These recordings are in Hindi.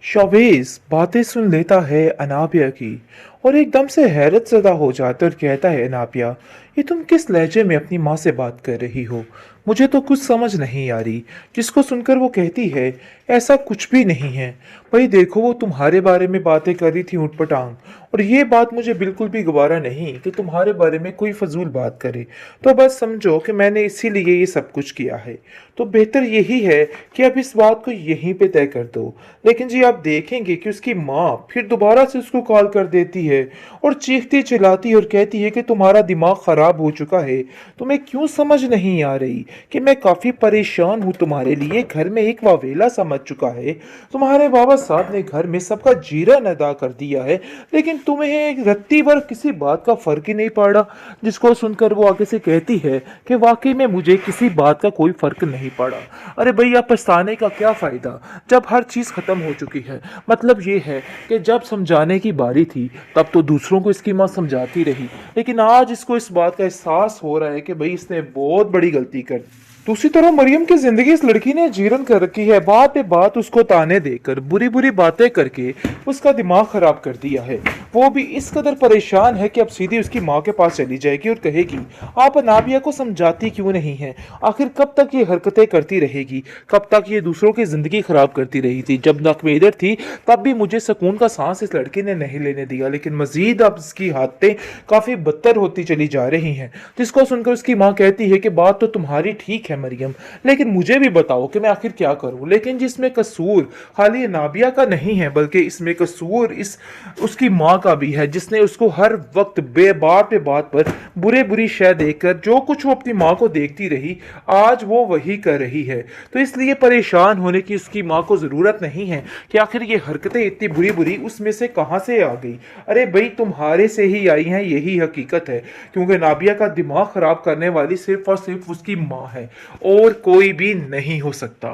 शोवेज बातें सुन लेता है अनाबिया की और एकदम से हैरत ज़दा हो जाता और कहता है, अनाबिया, ये तुम किस लहजे में अपनी माँ से बात कर रही हो? मुझे तो कुछ समझ नहीं आ रही। जिसको सुनकर वो कहती है, ऐसा कुछ भी नहीं है। भाई देखो, वो तुम्हारे बारे में बातें कर रही थी ऊटपटांग, और ये बात मुझे बिल्कुल भी गवारा नहीं कि तुम्हारे बारे में कोई फजूल बात करे। तो बस समझो कि मैंने इसीलिए ये सब कुछ किया है। तो बेहतर यही है कि अब इस बात को यहीं पे तय कर दो। लेकिन जी, आप देखेंगे कि उसकी माँ फिर दोबारा से उसको कॉल कर देती है और चीखती चिल्लाती है और कहती है कि तुम्हारा दिमाग खराब हो चुका है। तुम्हें क्यों समझ नहीं आ रही कि मैं काफी परेशान हूँ तुम्हारे लिए? घर में एक वावेला सा मच चुका है। तुम्हारे बाबा साहब ने घर में सबका जीरण अदा कर दिया है, लेकिन तुम्हें रत्ती भर किसी बात का फर्क ही नहीं पड़ा। जिसको सुनकर वो आगे से कहती है कि वाकई में मुझे किसी बात का कोई फर्क नहीं पड़ा। अरे भैया, पछताने का क्या फायदा जब हर चीज खत्म हो चुकी है। मतलब ये है कि जब समझाने की बारी थी तब तो दूसरों को इसकी माँ समझाती रही, लेकिन आज इसको इस बात का एहसास हो रहा है कि भाई इसने बहुत बड़ी गलती कर दी। दूसरी तरफ मरियम की जिंदगी इस लड़की ने जीर्ण कर रखी है। बात पे बात उसको ताने देकर, बुरी बुरी बातें करके उसका दिमाग खराब कर दिया है। वो भी इस कदर परेशान है कि अब सीधी उसकी माँ के पास चली जाएगी और कहेगी, आप अनाबिया को समझाती क्यों नहीं है? आखिर कब तक ये हरकतें करती रहेगी? कब तक ये दूसरों की जिंदगी खराब करती रही थी? जब तक मैं इधर थी तब भी मुझे सुकून का सांस इस लड़की ने नहीं लेने दिया, लेकिन मजीद अब इसकी हालतें काफी बदतर होती चली जा रही हैं। जिसको सुनकर उसकी माँ कहती है कि बात तो तुम्हारी ठीक है मरियम, लेकिन मुझे भी बताओ कि मैं आखिर क्या करूं। लेकिन जिसमें कसूर खाली नाबिया का नहीं है, बल्कि इसमें कसूर इस उसकी माँ का भी है, जिसने उसको हर वक्त बात पे बात पर बुरे बुरी शय देकर जो कुछ वो अपनी माँ को देखती रही, आज वो वही कर रही है। तो इसलिए परेशान होने की उसकी माँ को जरूरत नहीं है कि आखिर ये हरकतें इतनी बुरी बुरी उसमें से कहां से आ गई। अरे भाई, तुम्हारे से ही आई हैं, यही हकीकत है। क्योंकि नाबिया का दिमाग खराब करने वाली सिर्फ और सिर्फ उसकी माँ है, और कोई भी नहीं हो सकता।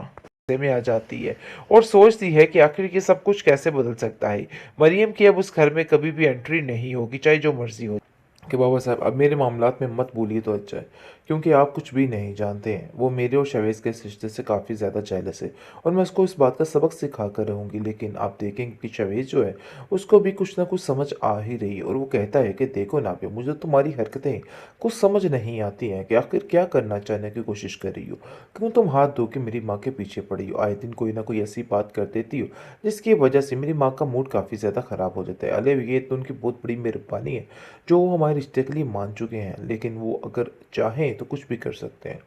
में आ जाती है और सोचती है कि आखिर ये सब कुछ कैसे बदल सकता है। मरियम की अब उस घर में कभी भी एंट्री नहीं होगी, चाहे जो मर्जी हो। कि बाबा साहब, अब मेरे मामलात में मत बोलिए तो अच्छा है, क्योंकि आप कुछ भी नहीं जानते हैं। वो मेरे और शवेज के इस रिश्ते से काफ़ी ज़्यादा जेलस है और मैं उसको इस बात का सबक सिखा कर रहूँगी। लेकिन आप देखेंगे कि शवेज जो है, उसको भी कुछ ना कुछ समझ आ ही रही है और वो कहता है कि देखो नाबिया, मुझे तुम्हारी हरकतें कुछ समझ नहीं आती हैं कि आखिर क्या करना चाहने की कोशिश कर रही हो। क्यों तुम हाथ धो के मेरी माँ के पीछे पड़ी हो? आए दिन कोई ना कोई ऐसी बात कर देती हो जिसकी वजह से मेरी माँ का मूड काफ़ी ज़्यादा ख़राब हो जाता है। अले ये तो उनकी बहुत बड़ी मेहरबानी है जो वो हमारे रिश्ते के लिए मान चुके हैं, लेकिन वो अगर चाहें तो कुछ भी कर सकते हैं।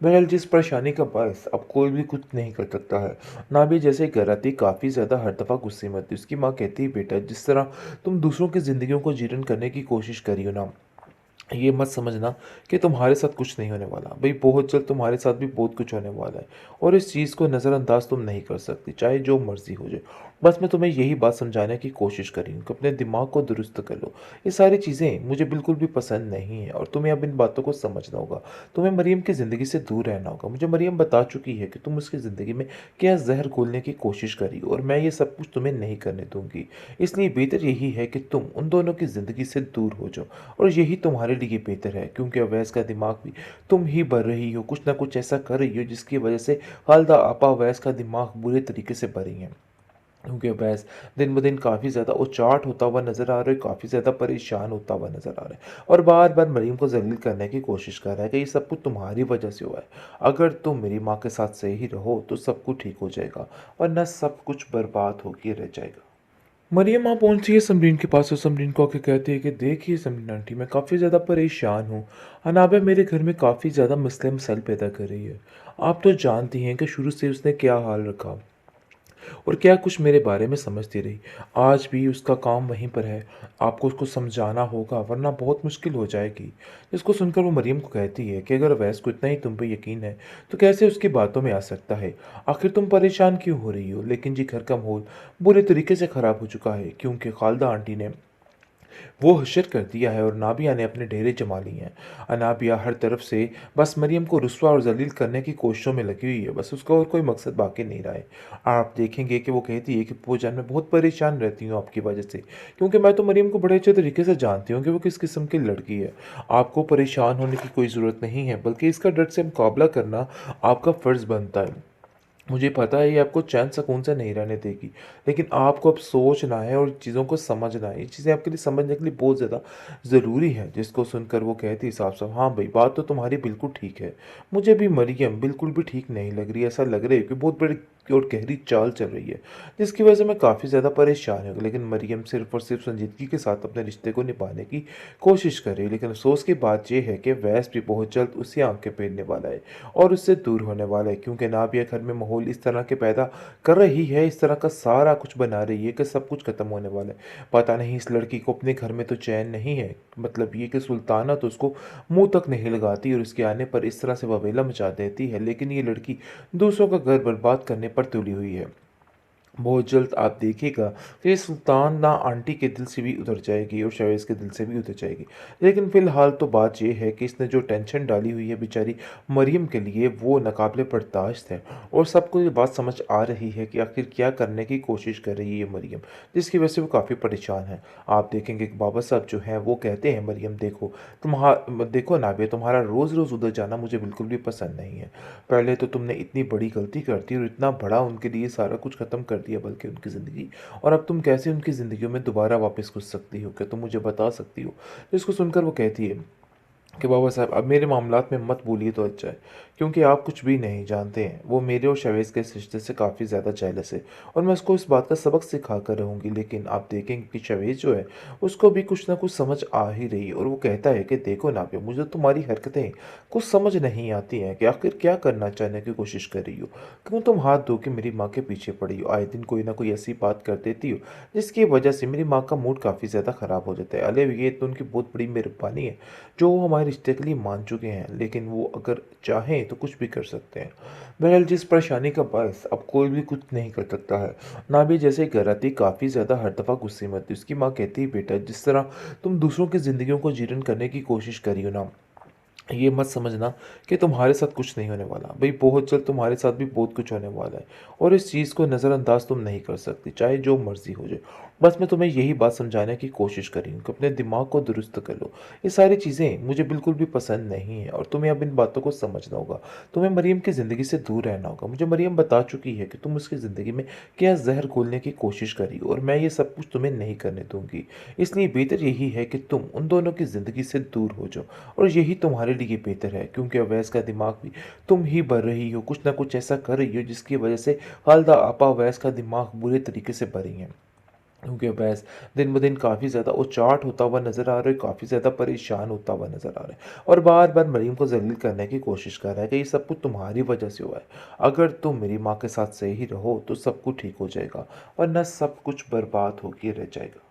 बहरहाल, जिस परेशानी का बायस अब कोई भी कुछ नहीं कर सकता है। नाबी जैसे घर आती काफ़ी ज़्यादा हर दफ़ा गुस्से में होती। उसकी माँ कहती है, बेटा, जिस तरह तुम दूसरों की ज़िंदगियों को जीर्ण करने की कोशिश करी हो ना, ये मत समझना कि तुम्हारे साथ कुछ नहीं होने वाला। भाई बहुत जल्द तुम्हारे साथ भी बहुत कुछ होने वाला है और इस चीज़ को नज़रअंदाज तुम नहीं कर सकती, चाहे जो मर्जी हो जाए। बस मैं तुम्हें यही बात समझाने की कोशिश कर रही हूँ कि अपने दिमाग को दुरुस्त कर लो। ये सारी चीज़ें मुझे बिल्कुल भी पसंद नहीं है और तुम्हें अब इन बातों को समझना होगा। तुम्हें मरियम की ज़िंदगी से दूर रहना होगा। मुझे मरियम बता चुकी है कि तुम उसकी ज़िंदगी में क्या जहर घोलने की कोशिश करी हो और मैं ये सब कुछ तुम्हें नहीं करने दूंगी। इसलिए बेहतर यही है कि तुम उन दोनों की ज़िंदगी से दूर हो जाओ और यही तुम्हारे लिए बेहतर है, क्योंकि अवैस का दिमाग भी तुम ही भर रही हो। कुछ ना कुछ ऐसा कर रही हो जिसकी वजह से खालदा आपा अवैस का दिमाग बुरे तरीके से भरी है। क्योंकि अवैस दिन ब दिन काफ़ी ज़्यादा उचाट होता हुआ नज़र आ रहा है, काफ़ी ज़्यादा परेशान होता हुआ नज़र आ रहा है और बार बार मरीम को जलील करने की कोशिश कर रहा है कि ये सब कुछ तुम्हारी वजह से हुआ है। अगर तुम मेरी माँ के साथ सही रहो तो सब कुछ ठीक हो जाएगा, वरना सब कुछ बर्बाद होकर रह जाएगा। मरियम माँ पहुंचती है समरीन के पास और समरीन को आके कहती है कि देखिए समरीन आंटी, मैं काफ़ी ज़्यादा परेशान हूँ। अनाबे मेरे घर में काफ़ी ज़्यादा मसले मसाइल पैदा कर रही है। आप तो जानती हैं कि शुरू से उसने क्या हाल रखा और क्या कुछ मेरे बारे में समझती रही। आज भी उसका काम वहीं पर है। आपको उसको समझाना होगा, वरना बहुत मुश्किल हो जाएगी। जिसको सुनकर वो मरियम को कहती है कि अगर अवैस को इतना ही तुम पे यकीन है तो कैसे उसकी बातों में आ सकता है? आखिर तुम परेशान क्यों हो रही हो? लेकिन जी, घर का माहौल बुरे तरीके से ख़राब हो चुका है, क्योंकि खालदा आंटी ने वो हशर कर दिया है और नाबिया ने अपने डेरे जमा लिए हैं। अनाबिया हर तरफ से बस मरियम को रुस्वा और जलील करने की कोशिशों में लगी हुई है। बस उसका और कोई मकसद बाकी नहीं रहा है। आप देखेंगे कि वो कहती है कि पूजान, मैं बहुत परेशान रहती हूँ आपकी वजह से, क्योंकि मैं तो मरियम को बड़े अच्छे तरीके से जानती हूँ कि वो किस किस्म की लड़की है। आपको परेशान होने की कोई ज़रूरत नहीं है, बल्कि इसका डट से मुकाबला करना आपका फ़र्ज़ बनता है। मुझे पता है ये आपको चैन सुकून से नहीं रहने देगी, लेकिन आपको अब सोचना है और चीज़ों को समझना है। ये चीज़ें आपके लिए समझने के लिए बहुत ज़्यादा ज़रूरी है। जिसको सुनकर वो कहती साफ-साफ, "हाँ भई, बात तो तुम्हारी बिल्कुल ठीक है। मुझे भी मरियम बिल्कुल भी ठीक नहीं लग रही है। ऐसा लग रहा है कि बहुत बड़ी और गहरी चाल चल रही है, जिसकी वजह से मैं काफ़ी ज़्यादा परेशान हूँ।" लेकिन मरियम सिर्फ़ और सिर्फ़ संजीदगी के साथ अपने रिश्ते को निभाने की कोशिश कर रही है। लेकिन अफ़सोस की बात ये है कि वैस भी बहुत जल्द उसी आँखें फेरने वाला है और उससे दूर होने वाला है, क्योंकि नाबिया घर में माहौल इस तरह के पैदा कर रही है, इस तरह का सारा कुछ बना रही है कि सब कुछ ख़त्म होने वाला है। पता नहीं इस लड़की को अपने घर में तो चैन नहीं है, मतलब ये कि सुल्ताना तो उसको मुँह तक नहीं लगाती और उसके आने पर इस तरह से बवेला मचा देती है, लेकिन ये लड़की दूसरों का घर बर्बाद करने पर तुली हुई है। बहुत जल्द आप देखिएगा कि ये सुल्तान ना आंटी के दिल से भी उतर जाएगी और शवेज़ के दिल से भी उतर जाएगी। लेकिन फ़िलहाल तो बात ये है कि इसने जो टेंशन डाली हुई है बेचारी मरियम के लिए, वो नाक़ाबिले बर्दाश्त है और सबको ये बात समझ आ रही है कि आखिर क्या करने की कोशिश कर रही है मरियम, जिसकी वजह से वो काफ़ी परेशान है। आप देखेंगे कि बाबा साहब जो हैं वो कहते हैं, मरियम देखो, देखो नाबिया, तुम्हारा रोज़-रोज़ उधर जाना मुझे बिल्कुल भी पसंद नहीं है। पहले तो तुमने इतनी बड़ी गलती कर दी और इतना बड़ा उनके लिए सारा कुछ ख़त्म कर दिया, बल्कि उनकी ज़िंदगी, और अब तुम कैसे उनकी ज़िंदगियों में दोबारा वापस घुस सकती हो? क्या तुम मुझे बता सकती हो? तो इसको सुनकर वो कहती है कि बाबा साहब, अब मेरे मामलात में मत बोलिए तो अच्छा है, क्योंकि आप कुछ भी नहीं जानते हैं। वो मेरे और शवेज़ के इस रिश्ते से काफ़ी ज़्यादा जेलस है और मैं उसको इस बात का सबक सिखा कर रहूँगी। लेकिन आप देखेंगे कि शवेज़ जो है, उसको भी कुछ ना कुछ समझ आ ही रही है और वो कहता है कि देखो नाबिया, मुझे तुम्हारी हरकतें कुछ समझ नहीं आती हैं कि आखिर क्या करना चाहने की कोशिश कर रही हो। क्यों तुम हाथ धो के मेरी माँ के पीछे पड़ी हो? आए दिन कोई ना कोई ऐसी बात कर देती हो, जिसकी वजह से मेरी माँ का मूड काफ़ी ज़्यादा ख़राब हो जाता है। अले ये तो उनकी बहुत बड़ी मेहरबानी है जो वो हमारे रिश्ते के लिए मान चुके हैं, लेकिन वो अगर चाहें तो कुछ भी कर सकते हैं। बहरहाल जिस परेशानी का बायस अब कोई भी कुछ नहीं कर सकता है। नाभि जैसे घर आती काफ़ी ज़्यादा हर दफ़ा गुस्से में होती है। उसकी माँ कहती है, बेटा जिस तरह तुम दूसरों की ज़िंदगियों को जीर्ण करने की कोशिश करी हो ना, ये मत समझना कि तुम्हारे साथ कुछ नहीं होने वाला। भई बहुत जल्द तुम्हारे साथ भी बहुत कुछ होने वाला है और इस चीज़ को नज़रअंदाज़ तुम नहीं कर सकती, चाहे जो मर्ज़ी हो जाए। बस मैं तुम्हें यही बात समझाने की कोशिश कर रही हूँ कि अपने दिमाग को दुरुस्त कर लो। ये सारी चीज़ें मुझे बिल्कुल भी पसंद नहीं हैं और तुम्हें अब इन बातों को समझना होगा। तुम्हें मरियम की ज़िंदगी से दूर रहना होगा। मुझे मरियम बता चुकी है कि तुम उसकी ज़िंदगी में क्या ज़हर घोलने की कोशिश कर रही हो और मैं ये सब कुछ तुम्हें नहीं करने दूँगी। इसलिए बेहतर यही है कि तुम उन दोनों की ज़िंदगी से दूर हो जाओ और यही तुम्हारे लिए बेहतर है, क्योंकि अवैस का दिमाग भी तुम ही भर रही हो, कुछ ना कुछ ऐसा कर रही हो जिसकी वजह से हालदा आपा अवैस का दिमाग बुरे तरीके से भरी है। क्योंकि अवैस दिन ब दिन काफ़ी ज़्यादा उचाट होता हुआ नज़र आ रहा है, काफ़ी ज़्यादा परेशान होता हुआ नज़र आ रहा है और बार-बार मरीम को ज़लील करने की कोशिश कर रहा है कि ये सब कुछ तुम्हारी वजह से हुआ है। अगर तुम मेरी माँ के साथ सही रहो तो सब कुछ ठीक हो जाएगा, वरना सब कुछ बर्बाद होके रह जाएगा।